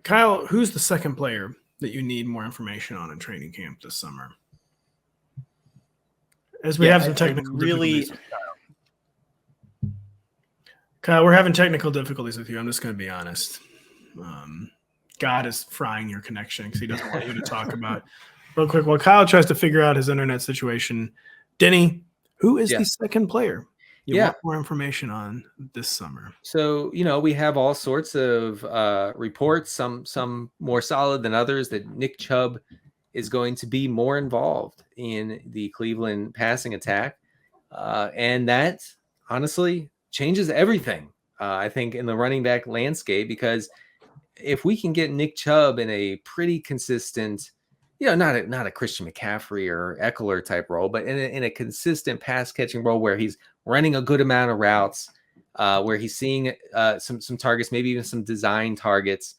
Kyle, who's the second player that you need more information on in training camp this summer? As we have some technical difficulties with Kyle, we're having technical difficulties with you. I'm just going to be honest. God is frying your connection because he doesn't want you to talk about. Real quick, while Kyle tries to figure out his internet situation, Denny, who is the second player you want more information on this summer? So, we have all sorts of reports, some more solid than others, that Nick Chubb is going to be more involved in the Cleveland passing attack. And that, honestly, changes everything, I think, in the running back landscape, because if we can get Nick Chubb in a pretty consistent, not a Christian McCaffrey or Eckler type role, but in a consistent pass catching role where he's running a good amount of routes, where he's seeing some targets, maybe even some design targets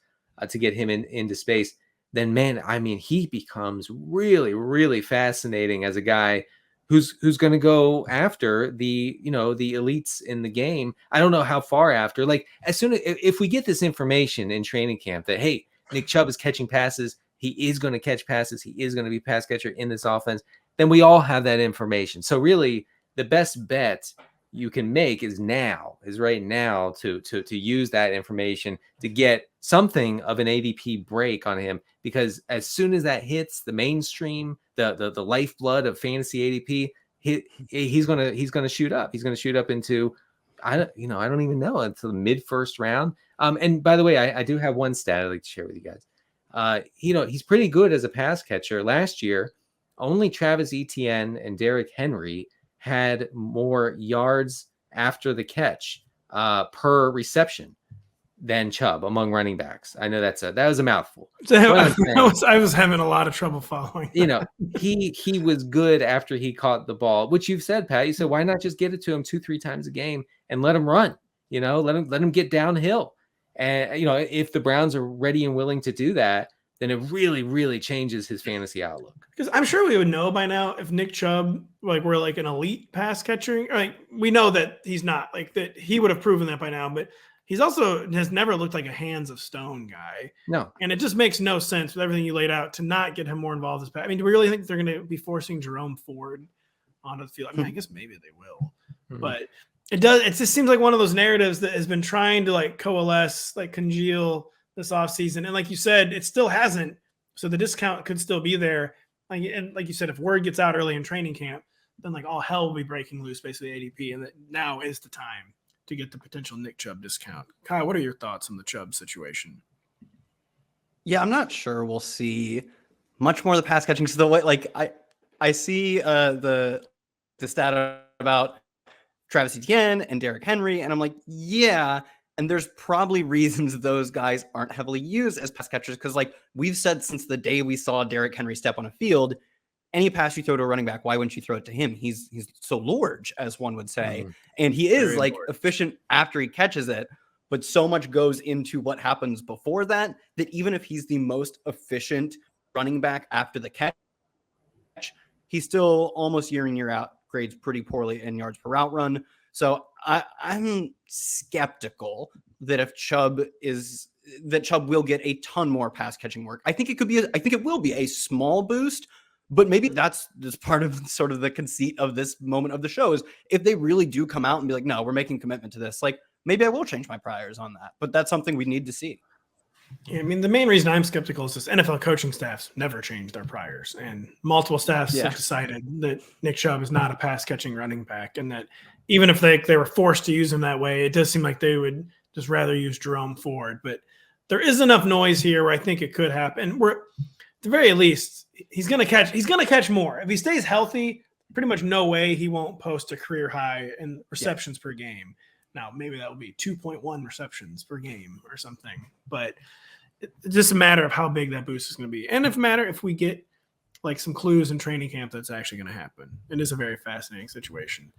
to get him into space, then man, I mean, he becomes really, really fascinating as a guy who's going to go after the elites in the game. I don't know how far after. Like, as soon as if we get this information in training camp that, hey, Nick Chubb is catching passes, he is going to catch passes, he is going to be pass catcher in this offense, then we all have that information. So really, the best bet you can make is right now to use that information to get something of an ADP break on him, because as soon as that hits the mainstream, the lifeblood of fantasy ADP, he's gonna shoot up. He's gonna shoot up into I don't even know, until the mid first round. And by the way, I do have one stat I'd like to share with you guys. He's pretty good as a pass catcher. Last year, only Travis Etienne and Derrick Henry had more yards after the catch per reception than Chubb among running backs. I know that was a mouthful. I was having a lot of trouble following. He was good after he caught the ball, which you've said, Pat. You said, why not just get it to him 2-3 times a game and let him run? Let him get downhill. And if the Browns are ready and willing to do that, then it really, really changes his fantasy outlook. Because I'm sure we would know by now if Nick Chubb, we're like an elite pass catcher. Like, we know that he's not, like, that he would have proven that by now, but he's also has never looked like a hands of stone guy. No. And it just makes no sense with everything you laid out to not get him more involved this pass. I mean, do we really think they're going to be forcing Jerome Ford onto the field? I mean, I guess maybe they will. Mm-hmm. But it just seems like one of those narratives that has been trying to coalesce, congeal this offseason. And like you said, it still hasn't. So the discount could still be there. And like you said, if word gets out early in training camp, then all hell will be breaking loose, basically ADP. And that now is the time to get the potential Nick Chubb discount. Kyle, what are your thoughts on the Chubb situation? Yeah, I'm not sure we'll see much more of the pass catching. So the way, I see the stat about Travis Etienne and Derrick Henry, and I'm like, yeah. And there's probably reasons those guys aren't heavily used as pass catchers, because we've said since the day we saw Derrick Henry step on a field, any pass you throw to a running back, why wouldn't you throw it to him? He's so large, as one would say. And he is efficient after he catches it, but so much goes into what happens before that even if he's the most efficient running back after the catch, he's still almost year in, year out grades pretty poorly in yards per route run. So I'm skeptical that if Chubb will get a ton more pass catching work. I think it will be a small boost, but maybe that's just part of sort of the conceit of this moment of the show is if they really do come out and be like, no, we're making commitment to this. Maybe I will change my priors on that, but that's something we need to see. Yeah, I mean, the main reason I'm skeptical is this NFL coaching staffs never change their priors, and multiple staffs have decided that Nick Chubb is not a pass-catching running back, and that even if they were forced to use him that way, it does seem like they would just rather use Jerome Ford. But there is enough noise here where I think it could happen. We're, at the very least, he's going to catch more. If he stays healthy, pretty much no way he won't post a career high in receptions per game. Now, maybe that will be 2.1 receptions per game or something, but it's just a matter of how big that boost is going to be. And if we get some clues in training camp, that's actually going to happen. It is a very fascinating situation.